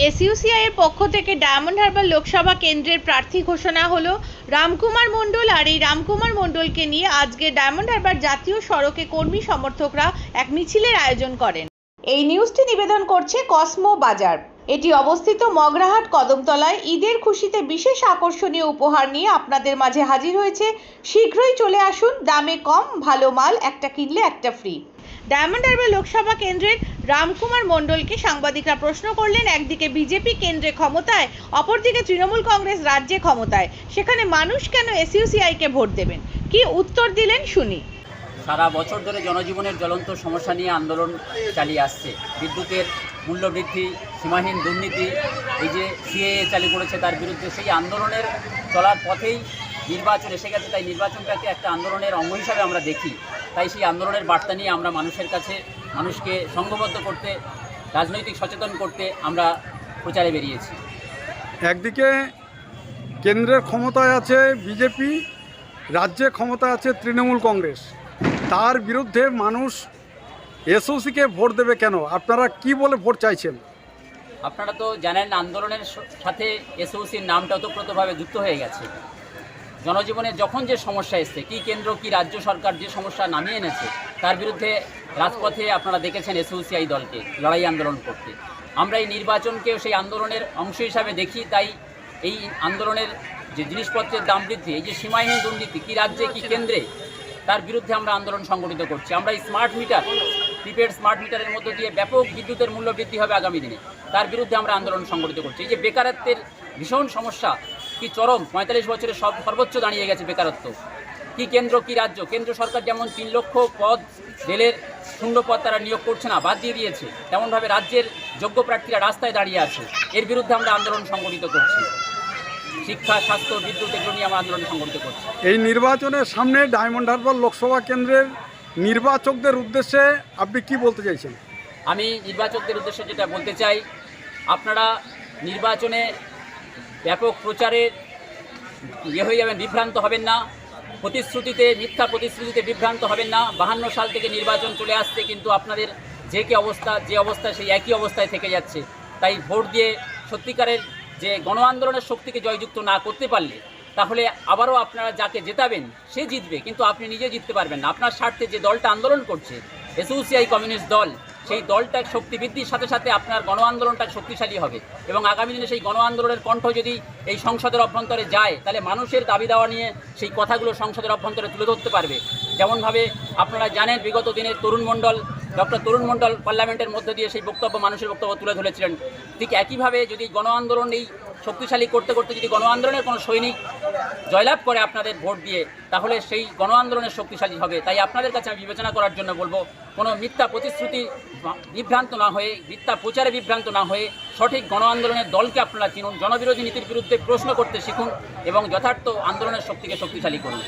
এসইউসিআই এর পক্ষ থেকে ডায়মন্ড হারবার লোকসভা কেন্দ্রের প্রার্থী ঘোষণা হলো রামকুমার মণ্ডল। আর এই রামকুমার মণ্ডলকে নিয়ে আজকে ডায়মন্ড হারবার জাতীয় সড়কে কর্মী সমর্থকরা এক মিছিলের আয়োজন করেন। এই নিউজটি নিবেদন করছে কসমো বাজার। এটি অবস্থিত মগরাহাট কদমতলায়। ঈদের খুশিতে বিশেষ আকর্ষণীয় উপহার নিয়ে আপনাদের মাঝে হাজির হয়েছে। শীঘ্রই চলে আসুন, দামে কম, ভালো মাল, একটা কিনলে একটা ফ্রি। ডায়মন্ড হারবার লোকসভা কেন্দ্রের রামকুমার মণ্ডলকে সাংবাদিকরা প্রশ্ন করলেন, একদিকে বিজেপি কেন্দ্রে ক্ষমতায়, অপরদিকে তৃণমূল কংগ্রেস রাজ্যে ক্ষমতায়, সেখানে মানুষ কেন এসইউসিআইকে ভোট দেবেন? কি উত্তর দিলেন শুনি। সারা বছর ধরে জনজীবনের জ্বলন্ত সমস্যা নিয়ে আন্দোলন চালিয়ে আসছে। বিদ্যুতের মূল্যবৃদ্ধি, সীমাহীন দুর্নীতি, এই যে সিএএ চালু করেছে তার বিরুদ্ধে, সেই আন্দোলনের চলার পথেই নির্বাচন এসে গেছে। তাই নির্বাচনটাকে একটা আন্দোলনের অঙ্গ হিসাবে আমরা দেখি। তাই সেই আন্দোলনের বার্তা নিয়ে আমরা মানুষের কাছে, মানুষকে সংঘবদ্ধ করতে, রাজনৈতিক সচেতন করতে আমরা প্রচারে বেরিয়েছি। একদিকে কেন্দ্রের ক্ষমতায় আছে বিজেপি, রাজ্যে ক্ষমতায় আছে তৃণমূল কংগ্রেস, তার বিরুদ্ধে মানুষ এসওসিকে ভোট দেবে কেন? আপনারা কি বলে ভোট চাইছেন? আপনারা তো জানেন, আন্দোলনের সাথে এসওসির নামটা ওতপ্রোতভাবে যুক্ত হয়ে গেছে। জনজীবনে যখন যে সমস্যা এসছে, কি কেন্দ্র কি রাজ্য সরকার যে সমস্যা নামিয়ে এনেছে, তার বিরুদ্ধে রাজপথে আপনারা দেখেছেন এসইউসিআই দলকে লড়াই আন্দোলন করতে। আমরা এই নির্বাচনকেও সেই আন্দোলনের অংশ হিসাবে দেখি। তাই এই আন্দোলনের যে জিনিসপত্রের দাম বৃদ্ধি, এই যে সীমাহীন দুর্নীতি, কি রাজ্যে কি কেন্দ্রে, তার বিরুদ্ধে আমরা আন্দোলন সংগঠিত করছি। আমরা এই স্মার্ট মিটার, প্রিপেড স্মার্ট মিটারের মধ্য দিয়ে ব্যাপক বিদ্যুতের মূল্য বৃদ্ধি হবে আগামী দিনে, তার বিরুদ্ধে আমরা আন্দোলন সংগঠিত করছি। এই যে বেকারত্বের ভীষণ সমস্যা, কি চরম, ৪৫ বছরে সর্বোচ্চ দাঁড়িয়ে গেছে বেকারত্ব। কি কেন্দ্র কি রাজ্য, কেন্দ্র সরকার যেমন ৩ লক্ষ পদ রেলের শূন্য পদ তারা নিয়োগ করছে না, বাদ দিয়ে দিয়েছে, তেমনভাবে রাজ্যের যোগ্য প্রার্থীরা রাস্তায় দাঁড়িয়ে আছে। এর বিরুদ্ধে আমরা আন্দোলন সংগঠিত করছি। শিক্ষা, স্বাস্থ্য, বিদ্যুৎ, এগুলো নিয়ে আমরা আন্দোলন সংগঠিত করছি। এই নির্বাচনের সামনে ডায়মন্ড হারবার লোকসভা কেন্দ্রের নির্বাচকদের উদ্দেশ্যে আপনি কি বলতে চাইছেন? আমি নির্বাচকদের উদ্দেশ্যে যেটা বলতে চাই, আপনারা নির্বাচনে ব্যাপক প্রচারের হয়ে যাবেন, বিভ্রান্ত হবেন না। প্রতিশ্রুতিতে, মিথ্যা প্রতিশ্রুতিতে বিভ্রান্ত হবেন না। 52 সাল থেকে নির্বাচন চলে আসছে, কিন্তু আপনাদের যে অবস্থা সেই একই অবস্থায় থেকে যাচ্ছে। তাই ভোট দিয়ে সত্যিকারের যে গণ আন্দোলনের শক্তিকে জয়যুক্ত না করতে পারলে, তাহলে আবারও আপনারা যাকে জেতাবেন সে জিতবে, কিন্তু আপনি নিজে জিততে পারবেন না। আপনার স্বার্থে যে দলটা আন্দোলন করছে, এসইউসিআই কমিউনিস্ট দল, সেই দলটার শক্তি বৃদ্ধির সাথে সাথে আপনার গণ আন্দোলনটা শক্তিশালী হবে। এবং আগামী দিনে সেই গণ আন্দোলনের কণ্ঠ যদি এই সংসদের অভ্যন্তরে যায়, তাহলে মানুষের দাবি দেওয়া নিয়ে সেই কথাগুলো সংসদের অভ্যন্তরে তুলে ধরতে পারবে। যেমনভাবে আপনারা জানেন, বিগত দিনে ডক্টর তরুণ মণ্ডল পার্লামেন্টের মধ্যে দিয়ে সেই মানুষের বক্তব্য তুলে ধরেছিলেন। ঠিক একইভাবে যদি গণ আন্দোলন এই শক্তিশালী করতে করতে যদি গণ আন্দোলনের কোনো সৈনিক জয়লাভ করে আপনাদের ভোট দিয়ে, তাহলে সেই গণ আন্দোলনের শক্তিশালী হবে। তাই আপনাদের কাছে আমি বিবেচনা করার জন্য বলবো, কোনো মিথ্যা প্রতিশ্রুতি বিভ্রান্ত না হয়ে, মিথ্যা প্রচারে বিভ্রান্ত না হয়ে সঠিক গণ আন্দোলনের দলকে আপনারা চিনুন, জনবিরোধী নীতির বিরুদ্ধে প্রশ্ন করতে শিখুন এবং যথার্থ আন্দোলনের শক্তিকে শক্তিশালী করুন।